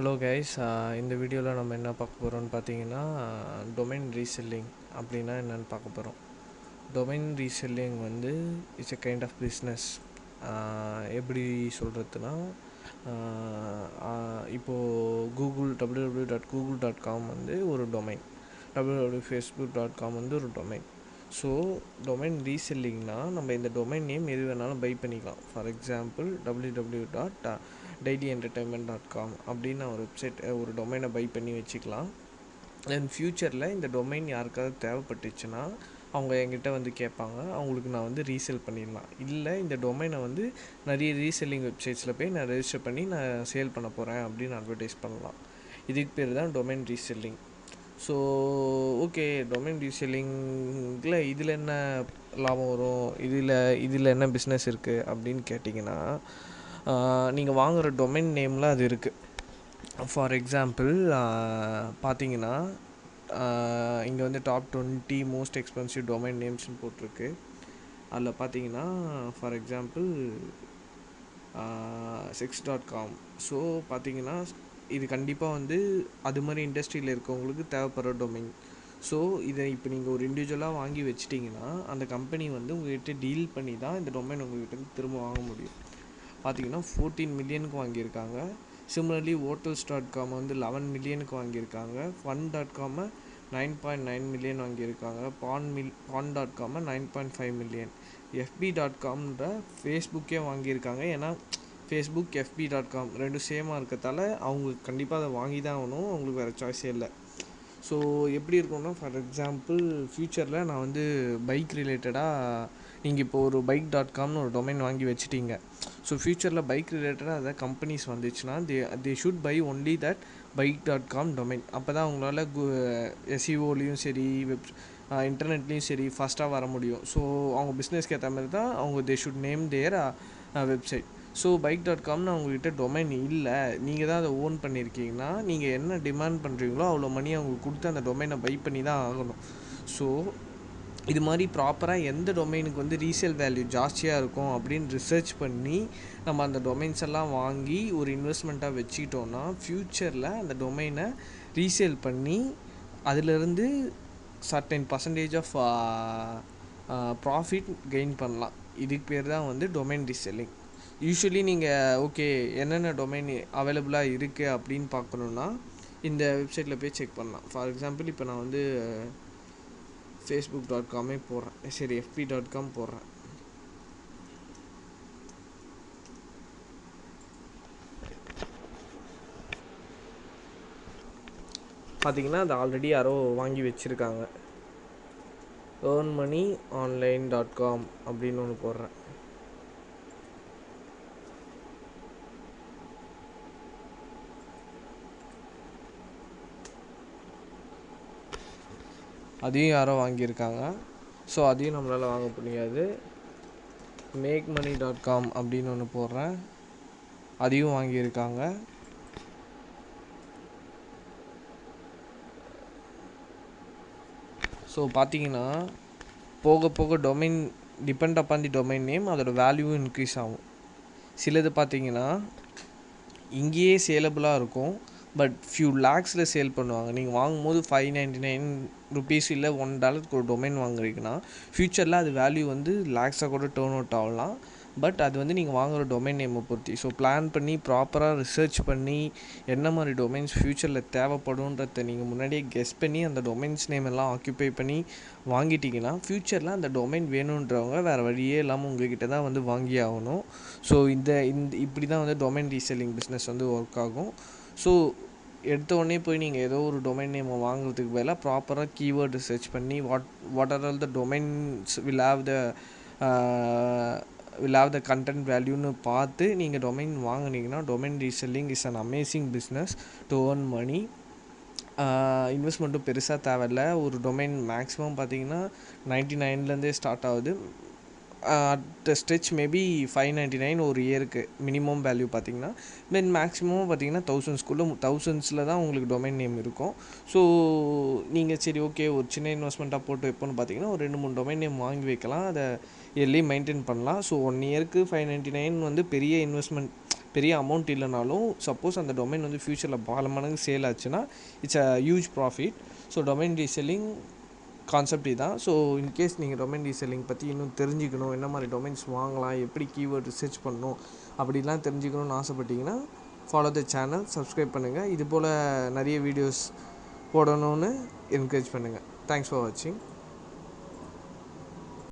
Hello guys, இந்த வீடியோவில் நம்ம என்ன பார்க்க போகிறோம்னு பார்த்தீங்கன்னா, டொமைன் ரீசெல்லிங் அப்படின்னா என்னென்னு பார்க்க போகிறோம். டொமைன் ரீசெல்லிங் வந்து it's a kind of business. எப்படி சொல்கிறதுனா, இப்போது www.google.com வந்து ஒரு டொமைன், www.facebook.com வந்து ஒரு டொமைன். ஸோ டொமைன் ரீசெல்லிங்னால் நம்ம இந்த டொமைன் நேம் எது வேணாலும் பை பண்ணிக்கலாம். ஃபார் எக்ஸாம்பிள் www.dailyentertainment.com அப்படின்னு ஒரு வெப்சைட், ஒரு டொமைனை பை பண்ணி வச்சுக்கலாம். தென் ஃப்யூச்சரில் இந்த டொமைன் யாருக்காவது தேவைப்பட்டுச்சுன்னா அவங்க என்கிட்ட வந்து கேட்பாங்க, அவங்களுக்கு நான் வந்து ரீசேல் பண்ணிடலாம். இல்லை இந்த டொமைனை வந்து நிறைய ரீசெல்லிங் வெப்சைட்ஸில் போய் நான் ரெஜிஸ்டர் பண்ணி நான் சேல் பண்ண போகிறேன் அப்படின்னு அட்வர்டைஸ் பண்ணலாம். இதுக்கு பேர் தான் domain reselling. So okay, domain ரீசெல்லிங்கில் இதில் என்ன லாபம் வரும், இதில் என்ன பிஸ்னஸ் இருக்குது அப்படின்னு கேட்டிங்கன்னா, நீங்கள் வாங்குகிற டொமைன் நேமில் அது இருக்குது. ஃபார் எக்ஸாம்பிள் பார்த்தீங்கன்னா, இங்கே வந்து டாப் 20 மோஸ்ட் எக்ஸ்பென்சிவ் டொமைன் நேம்ஸ்னு போட்டிருக்கு. அதில் பார்த்தீங்கன்னா ஃபார் எக்ஸாம்பிள் sex.com. ஸோ பார்த்தீங்கன்னா இது கண்டிப்பாக வந்து அது மாதிரி இண்டஸ்ட்ரியில் இருக்கவங்களுக்கு தேவைப்படுற டொமைன். ஸோ இதை இப்போ நீங்கள் ஒரு இண்டிவிஜுவலாக வாங்கி வச்சிட்டிங்கன்னா அந்த கம்பெனி வந்து உங்கள்கிட்ட டீல் பண்ணி தான் இந்த டொமைன் உங்கள்கிட்ட திரும்ப வாங்க முடியும். பார்த்தீங்கன்னா 14 மில்லியனுக்கு வாங்கியிருக்காங்க. சிமிலர்லி hotels.com வந்து 11 மில்லியனுக்கு வாங்கியிருக்காங்க. fun.com 9.9 மில்லியன் வாங்கியிருக்காங்க. pawn.com 9.5 million. fb.comன்ற ஃபேஸ்புக்கே வாங்கியிருக்காங்க. ஏன்னா ஃபேஸ்புக் fb.com ரெண்டும் சேமாக இருக்கிறதால அவங்க கண்டிப்பாக அதை வாங்கி தான் ஆகணும், அவங்களுக்கு வேறு சாய்ஸே இல்லை. ஸோ எப்படி இருக்கும்னா, ஃபார் எக்ஸாம்பிள் ஃப்யூச்சரில் நான் வந்து பைக் ரிலேட்டடாக, நீங்கள் இப்போ ஒரு bike.comனு ஒரு டொமைன் வாங்கி வச்சுட்டீங்க. ஸோ ஃப்யூச்சரில் பைக் ரிலேட்டடாக அதை கம்பெனிஸ் வந்துச்சுன்னா they should buy only that bike.com domain. அப்போ தான் அவங்களால SEOலையும் சரி இன்டர்நெட்லேயும் சரி ஃபாஸ்ட்டாக வர முடியும். ஸோ அவங்க பிஸ்னஸ்க்கு ஏற்ற மாதிரி தான் அவங்க they should name their website. So bike.comனு அவங்கக்கிட்ட டொமைன் இல்லை, நீங்கள் தான் அதை ஓன் பண்ணியிருக்கீங்கன்னா நீங்கள் என்ன டிமாண்ட் பண்ணுறீங்களோ அவ்வளோ மணி அவங்களுக்கு கொடுத்து அந்த டொமைனை பை பண்ணி தான் ஆகணும். ஸோ இது மாதிரி ப்ராப்பராக எந்த டொமைனுக்கு வந்து ரீசேல் வேல்யூ ஜாஸ்தியாக இருக்கும் அப்படின்னு ரிசர்ச் பண்ணி நம்ம அந்த டொமைன்ஸ் எல்லாம் வாங்கி ஒரு இன்வெஸ்ட்மெண்ட்டாக வச்சுக்கிட்டோன்னா ஃப்யூச்சரில் அந்த டொமைனை ரீசேல் பண்ணி அதிலிருந்து certain percentage of profit gain பண்ணலாம். இதுக்கு பேர் தான் வந்து டொமைன் ரீசெல்லிங். யூஸ்வலி நீங்கள் ஓகே என்னென்ன டொமைன் அவைலபிளாக இருக்குது அப்படின்னு பார்க்கணுன்னா இந்த வெப்சைட்டில் போய் செக் பண்ணலாம். ஃபார் எக்ஸாம்பிள் இப்போ நான் வந்து facebook.comே போடுறேன், சரி fb.com போடுறேன். பார்த்தீங்கன்னா அது ஆல்ரெடி யாரோ வாங்கி வச்சுருக்காங்க. earnmoneyonline.com அப்படின்னு ஒன்று போடுறேன். அதையும் யாரோ வாங்கியிருக்காங்க. ஸோ அதையும் நம்மளால் வாங்க முடியாது. makemoney.com அப்படின்னு ஒன்று போடுறேன், அதையும் வாங்கியிருக்காங்க. ஸோ பார்த்தீங்கன்னா போக போக டொமைன் டிபெண்ட் அப்பான் தி டொமைன் நேம் அதோட வேல்யூவும் இன்க்ரீஸ் ஆகும். சிலது பார்த்தீங்கன்னா இங்கேயே சேலபிளாக இருக்கும், பட் ஃபியூ லேக்ஸில் சேல் பண்ணுவாங்க. நீங்கள் வாங்கும்போது 599 ருபீஸ் இல்லை $1 ஒரு டொமைன் வாங்குறீங்கன்னா ஃப்யூச்சரில் அது வேல்யூ வந்து லேக்ஸாக கூட டேர்ன் அவுட் ஆகலாம். பட் அது வந்து நீங்கள் வாங்குகிற டொமைன் நேமை பொறுத்து. ஸோ பிளான் பண்ணி ப்ராப்பராக ரிசர்ச் பண்ணி என்ன மாதிரி டொமைன்ஸ் ஃப்யூச்சரில் தேவைப்படுன்றத நீங்கள் முன்னாடியே கெஸ் பண்ணி அந்த டொமைன்ஸ் நேம் எல்லாம் ஆக்கியூபை பண்ணி வாங்கிட்டிங்கன்னா ஃப்யூச்சரில் அந்த டொமைன் வேணுன்றவங்க வேறு வழியே இல்லாமல் உங்கள்கிட்ட தான் வந்து வாங்கி ஆகணும். ஸோ இப்படி தான் வந்து டொமைன் ரீசெல்லிங் பிஸ்னஸ் வந்து ஒர்க் ஆகும். ஸோ எடுத்த உடனே போய் நீங்கள் ஏதோ ஒரு டொமைன் நேமை வாங்குறதுக்கு பதிலாக ப்ராப்பராக கீவேர்ட் ரிசர்ச் பண்ணி what are all the domains will have the content வேல்யூன்னு பார்த்து நீங்கள் டொமைன் வாங்கினீங்கன்னா domain reselling is an amazing business to earn money. இன்வெஸ்ட்மெண்ட்டும் பெருசாக தேவையில்லை. ஒரு டொமைன் மேக்ஸிமம் பார்த்தீங்கன்னா 99லேருந்தே ஸ்டார்ட் ஆகுது. அட் ஸ்ட்ரெச் மேபி 599 ஒரு இயருக்கு மினிமம் வேல்யூ பார்த்தீங்கன்னா. தென் மேக்ஸிமம் பார்த்தீங்கன்னா தௌசண்ட்ஸில் தான் உங்களுக்கு டொமைன் நேம் இருக்கும். ஸோ நீங்கள் சரி ஓகே ஒரு சின்ன இன்வெஸ்ட்மெண்ட்டாக போட்டு வைப்போன்னு பார்த்தீங்கன்னா ஒரு 2-3 டொமைன் நேம் வாங்கி வைக்கலாம், அதை இயர்லி மெயின்டைன் பண்ணலாம். ஸோ 1 இயருக்கு 599 வந்து பெரிய இன்வெஸ்ட்மெண்ட் பெரிய அமௌண்ட் இல்லைனாலும் சப்போஸ் அந்த டொமைன் வந்து ஃப்யூச்சரில் பல மடங்கு சேல் ஆச்சுன்னா it's a huge profit. So domain reselling concept இதுதான். ஸோ இன்கேஸ் நீங்கள் டொமைன் ரீசெல்லிங் பற்றி இன்னும் தெரிஞ்சுக்கணும், என்ன மாதிரி டொமைன்ஸ் வாங்கலாம், எப்படி கீவேர்ட் ரிசர்ச் பண்ணணும் அப்படிலாம் தெரிஞ்சுக்கணும்னு ஆசைப்பட்டீங்கன்னா ஃபாலோ த சேனல், சப்ஸ்கிரைப் பண்ணுங்கள். இது போல் நிறைய வீடியோஸ் போடணும்னு என்கரேஜ் பண்ணுங்கள். தேங்க்ஸ் ஃபார் வாட்சிங்.